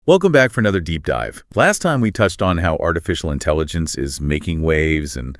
Welcome back for another deep dive. Last time we touched on how artificial intelligence is making waves and,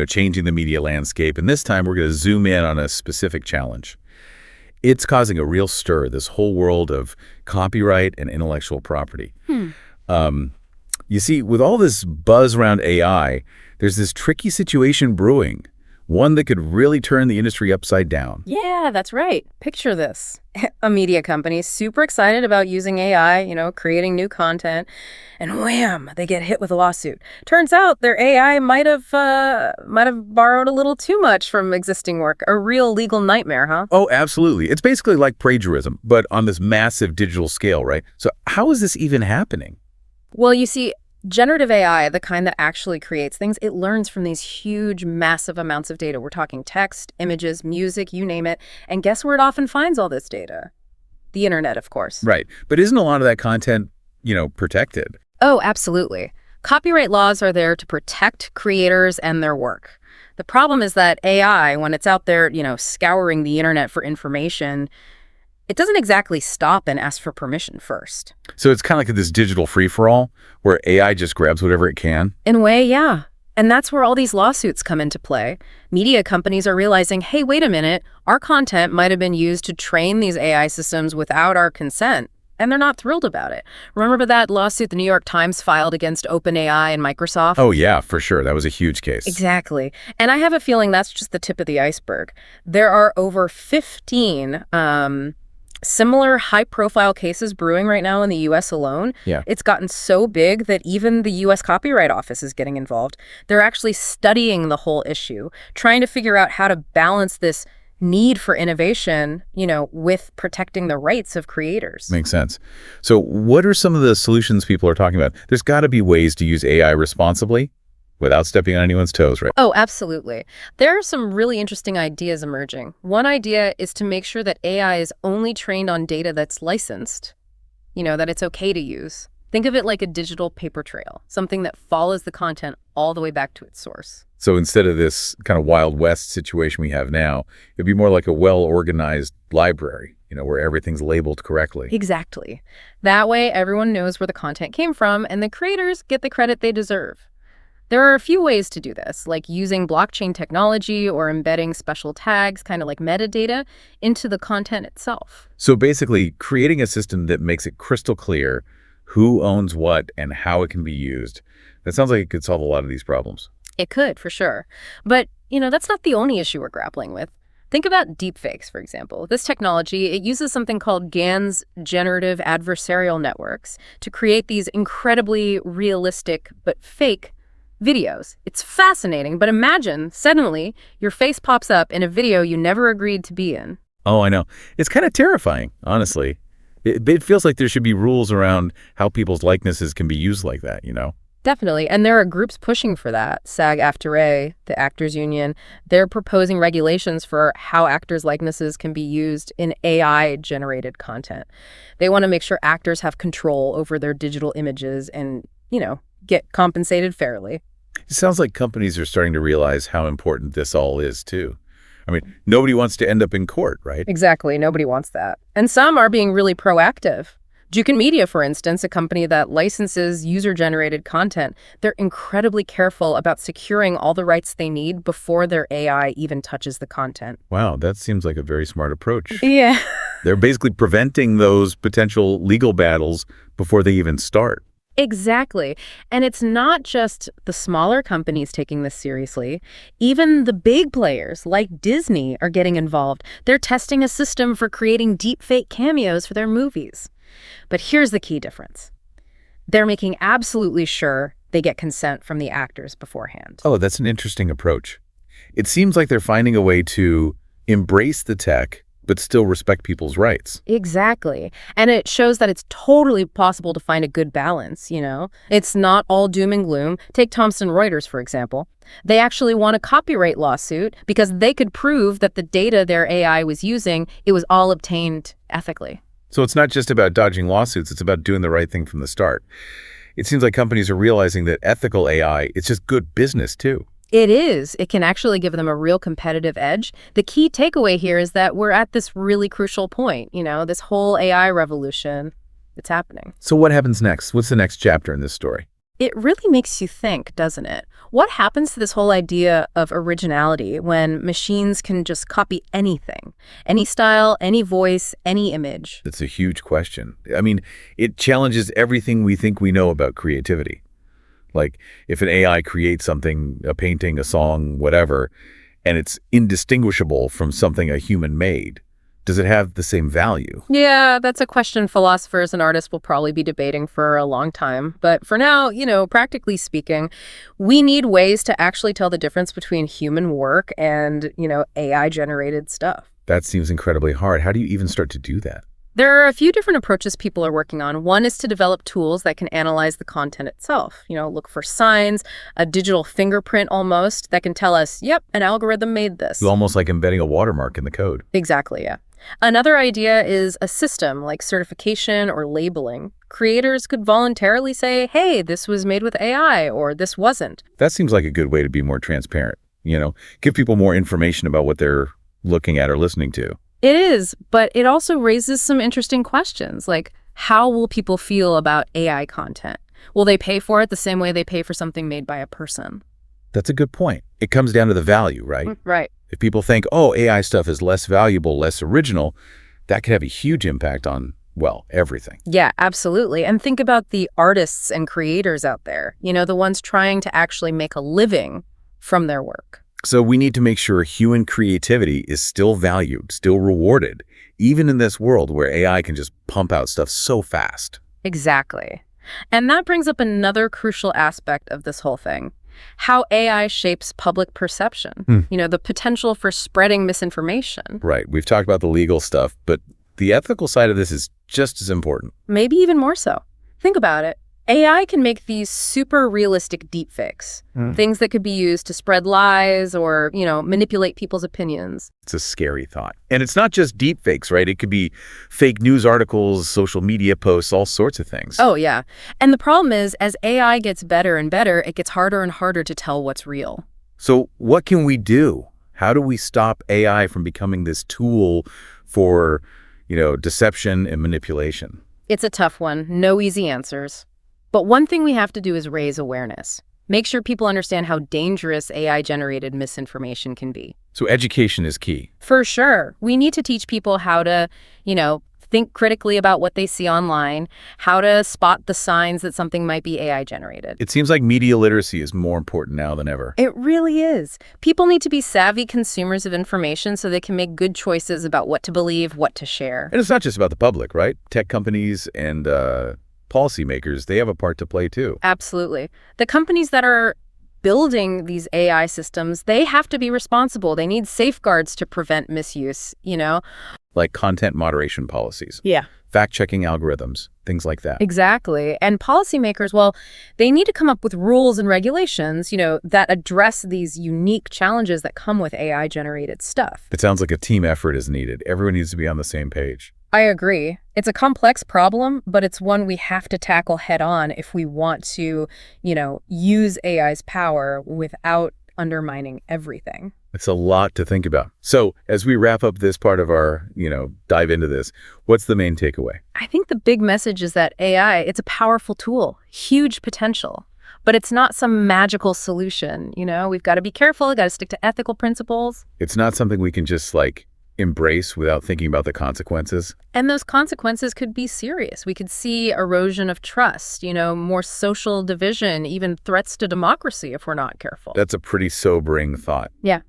changing the media landscape, and this time we're going to zoom in on a specific challenge. It's causing a real stir, this whole world of copyright and intellectual property. You see, with all this buzz around AI, there's this tricky situation brewing, one that could really turn the industry upside down. Yeah, that's right. Picture this. A media company super excited about using AI, creating new content, and wham, they get hit with a lawsuit. Turns out their AI might have borrowed a little too much from existing work. A real legal nightmare, huh? Oh, absolutely. It's basically like plagiarism, but on this massive digital scale, right? So how is this even happening? Well, you see, generative AI, the kind that actually creates things, it learns from these huge, massive amounts of data. We're talking text, images, music, you name it. And guess where it often finds all this data? The internet, of course. Right. But isn't a lot of that content, protected? Oh, absolutely. Copyright laws are there to protect creators and their work. The problem is that AI, when it's out there, scouring the internet for information, it doesn't exactly stop and ask for permission first. So it's kind of like this digital free-for-all where AI just grabs whatever it can? In a way, yeah. And that's where all these lawsuits come into play. Media companies are realizing, hey, wait a minute, our content might have been used to train these AI systems without our consent, and they're not thrilled about it. Remember that lawsuit the New York Times filed against OpenAI and Microsoft? Oh, yeah, for sure. That was a huge case. Exactly. And I have a feeling that's just the tip of the iceberg. There are over 15 similar high-profile cases brewing right now in the U.S. alone. Yeah. It's gotten so big that even the U.S. Copyright Office is getting involved. They're actually studying the whole issue, trying to figure out how to balance this need for innovation, with protecting the rights of creators. Makes sense. So what are some of the solutions people are talking about? There's got to be ways to use AI responsibly without stepping on anyone's toes, right? Oh, absolutely. There are some really interesting ideas emerging. One idea is to make sure that AI is only trained on data that's licensed, that it's okay to use. Think of it like a digital paper trail, something that follows the content all the way back to its source. So instead of this kind of Wild West situation we have now, it'd be more like a well-organized library, where everything's labeled correctly. Exactly. That way, everyone knows where the content came from, and the creators get the credit they deserve. There are a few ways to do this, like using blockchain technology or embedding special tags, kind of like metadata, into the content itself. So basically, creating a system that makes it crystal clear who owns what and how it can be used. That sounds like it could solve a lot of these problems. It could, for sure. But, that's not the only issue we're grappling with. Think about deepfakes, for example. This technology, it uses something called GAN's generative adversarial networks to create these incredibly realistic but fake videos. It's fascinating, but imagine suddenly your face pops up in a video you never agreed to be in. Oh, I know. It's kind of terrifying, honestly. It feels like there should be rules around how people's likenesses can be used like that, Definitely. And there are groups pushing for that. SAG-AFTRA, the Actors Union, they're proposing regulations for how actors' likenesses can be used in AI-generated content. They want to make sure actors have control over their digital images and, get compensated fairly. It sounds like companies are starting to realize how important this all is, too. I mean, nobody wants to end up in court, right? Exactly. Nobody wants that. And some are being really proactive. Media, for instance, a company that licenses user-generated content, they're incredibly careful about securing all the rights they need before their AI even touches the content. Wow, that seems like a very smart approach. Yeah. They're basically preventing those potential legal battles before they even start. Exactly. And it's not just the smaller companies taking this seriously. Even the big players like Disney are getting involved. They're testing a system for creating deepfake cameos for their movies. But here's the key difference. They're making absolutely sure they get consent from the actors beforehand. Oh, that's an interesting approach. It seems like they're finding a way to embrace the tech but still respect people's rights. Exactly. And it shows that it's totally possible to find a good balance, It's not all doom and gloom. Take Thomson Reuters, for example. They actually won a copyright lawsuit because they could prove that the data their AI was using, it was all obtained ethically. So it's not just about dodging lawsuits, it's about doing the right thing from the start. It seems like companies are realizing that ethical AI is just good business, too. It is. It can actually give them a real competitive edge. The key takeaway here is that we're at this really crucial point, this whole AI revolution, it's happening. So what happens next? What's the next chapter in this story? It really makes you think, doesn't it? What happens to this whole idea of originality when machines can just copy anything? Any style, any voice, any image? That's a huge question. I mean, it challenges everything we think we know about creativity. Like, if an AI creates something, a painting, a song, whatever, and it's indistinguishable from something a human made, does it have the same value? Yeah, that's a question philosophers and artists will probably be debating for a long time. But for now, practically speaking, we need ways to actually tell the difference between human work and, AI-generated stuff. That seems incredibly hard. How do you even start to do that? There are a few different approaches people are working on. One is to develop tools that can analyze the content itself. Look for signs, a digital fingerprint almost, that can tell us, yep, an algorithm made this. Almost like embedding a watermark in the code. Exactly, yeah. Another idea is a system like certification or labeling. Creators could voluntarily say, hey, this was made with AI, or this wasn't. That seems like a good way to be more transparent. Give people more information about what they're looking at or listening to. It is, but it also raises some interesting questions, like how will people feel about AI content? Will they pay for it the same way they pay for something made by a person? That's a good point. It comes down to the value, right? Right. If people think, oh, AI stuff is less valuable, less original, that could have a huge impact on, well, everything. Yeah, absolutely. And think about the artists and creators out there, the ones trying to actually make a living from their work. So we need to make sure human creativity is still valued, still rewarded, even in this world where AI can just pump out stuff so fast. Exactly. And that brings up another crucial aspect of this whole thing, how AI shapes public perception, the potential for spreading misinformation. Right. We've talked about the legal stuff, but the ethical side of this is just as important. Maybe even more so. Think about it. AI can make these super realistic deepfakes, things that could be used to spread lies or, manipulate people's opinions. It's a scary thought. And it's not just deepfakes, right? It could be fake news articles, social media posts, all sorts of things. Oh, yeah. And the problem is, as AI gets better and better, it gets harder and harder to tell what's real. So what can we do? How do we stop AI from becoming this tool for, deception and manipulation? It's a tough one. No easy answers. But one thing we have to do is raise awareness. Make sure people understand how dangerous AI-generated misinformation can be. So education is key. For sure. We need to teach people how to, think critically about what they see online, how to spot the signs that something might be AI-generated. It seems like media literacy is more important now than ever. It really is. People need to be savvy consumers of information so they can make good choices about what to believe, what to share. And it's not just about the public, right? Tech companies and policymakers, they have a part to play too. Absolutely. The companies that are building these AI systems, they have to be responsible. They need safeguards to prevent misuse, Like content moderation policies. Yeah. Fact-checking algorithms, things like that. Exactly. And policymakers, well, they need to come up with rules and regulations, that address these unique challenges that come with AI-generated stuff. It sounds like a team effort is needed. Everyone needs to be on the same page. I agree. It's a complex problem, but it's one we have to tackle head on if we want to, use AI's power without undermining everything. It's a lot to think about. So as we wrap up this part of our, dive into this, what's the main takeaway? I think the big message is that AI, it's a powerful tool, huge potential, but it's not some magical solution. We've got to be careful, got to stick to ethical principles. It's not something we can just embrace without thinking about the consequences. And those consequences could be serious. We could see erosion of trust, more social division, even threats to democracy if we're not careful. That's a pretty sobering thought. Yeah.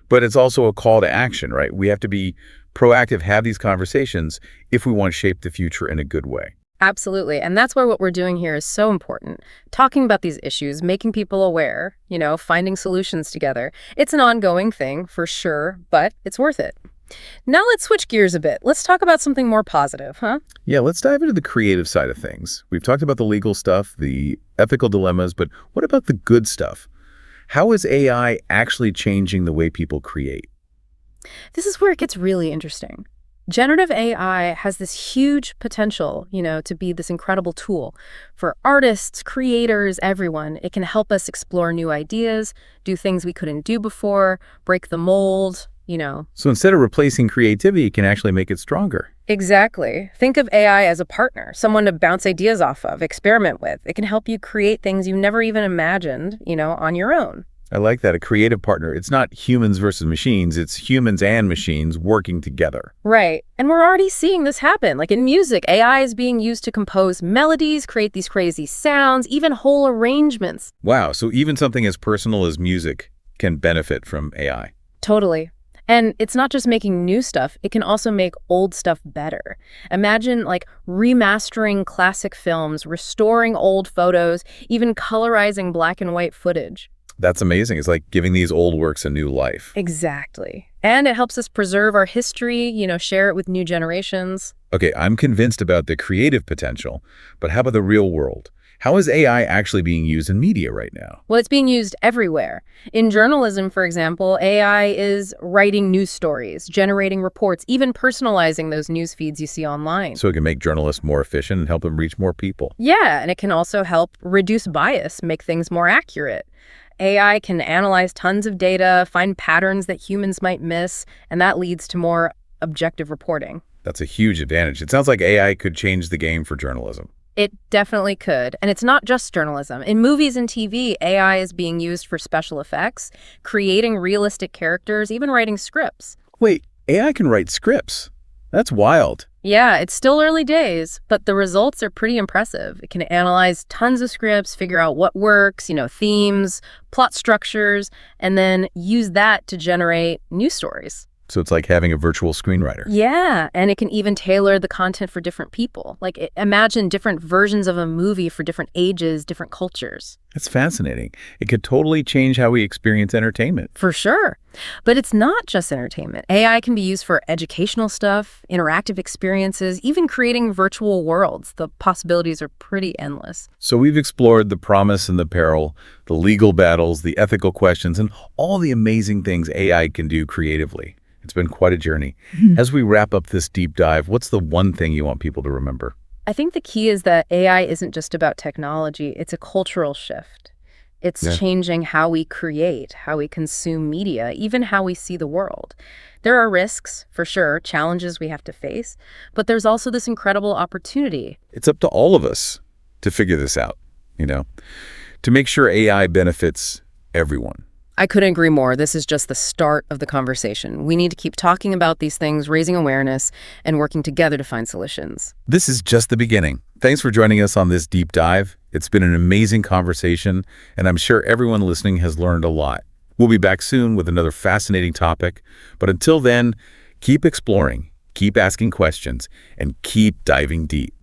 But it's also a call to action, right? We have to be proactive, have these conversations if we want to shape the future in a good way. Absolutely. And that's where what we're doing here is so important. Talking about these issues, making people aware, finding solutions together. It's an ongoing thing for sure, but it's worth it. Now let's switch gears a bit. Let's talk about something more positive, huh? Yeah, let's dive into the creative side of things. We've talked about the legal stuff, the ethical dilemmas, but what about the good stuff? How is AI actually changing the way people create? This is where it gets really interesting. Generative AI has this huge potential, to be this incredible tool for artists, creators, everyone. It can help us explore new ideas, do things we couldn't do before, break the mold. So instead of replacing creativity, it can actually make it stronger. Exactly. Think of AI as a partner, someone to bounce ideas off of, experiment with. It can help you create things you never even imagined, on your own. I like that, a creative partner. It's not humans versus machines, it's humans and machines working together. Right. And we're already seeing this happen. Like in music, AI is being used to compose melodies, create these crazy sounds, even whole arrangements. Wow, so even something as personal as music can benefit from AI. Totally. And it's not just making new stuff, it can also make old stuff better. Imagine remastering classic films, restoring old photos, even colorizing black and white footage. That's amazing. It's like giving these old works a new life. Exactly. And it helps us preserve our history, share it with new generations. Okay, I'm convinced about the creative potential, but how about the real world? How is AI actually being used in media right now? Well, it's being used everywhere. In journalism, for example, AI is writing news stories, generating reports, even personalizing those news feeds you see online. So it can make journalists more efficient and help them reach more people. Yeah, and it can also help reduce bias, make things more accurate. AI can analyze tons of data, find patterns that humans might miss, and that leads to more objective reporting. That's a huge advantage. It sounds like AI could change the game for journalism. It definitely could. And it's not just journalism. In movies and TV, AI is being used for special effects, creating realistic characters, even writing scripts. Wait, AI can write scripts? That's wild. Yeah, it's still early days, but the results are pretty impressive. It can analyze tons of scripts, figure out what works, themes, plot structures, and then use that to generate news stories. So it's like having a virtual screenwriter. Yeah, and it can even tailor the content for different people. Imagine different versions of a movie for different ages, different cultures. That's fascinating. It could totally change how we experience entertainment. For sure. But it's not just entertainment. AI can be used for educational stuff, interactive experiences, even creating virtual worlds. The possibilities are pretty endless. So we've explored the promise and the peril, the legal battles, the ethical questions, and all the amazing things AI can do creatively. It's been quite a journey. As we wrap up this deep dive, what's the one thing you want people to remember? I think the key is that AI isn't just about technology. It's a cultural shift. It's changing how we create, how we consume media, even how we see the world. There are risks, for sure, challenges we have to face, but there's also this incredible opportunity. It's up to all of us to figure this out, to make sure AI benefits everyone. I couldn't agree more. This is just the start of the conversation. We need to keep talking about these things, raising awareness, and working together to find solutions. This is just the beginning. Thanks for joining us on this deep dive. It's been an amazing conversation, and I'm sure everyone listening has learned a lot. We'll be back soon with another fascinating topic, but until then, keep exploring, keep asking questions, and keep diving deep.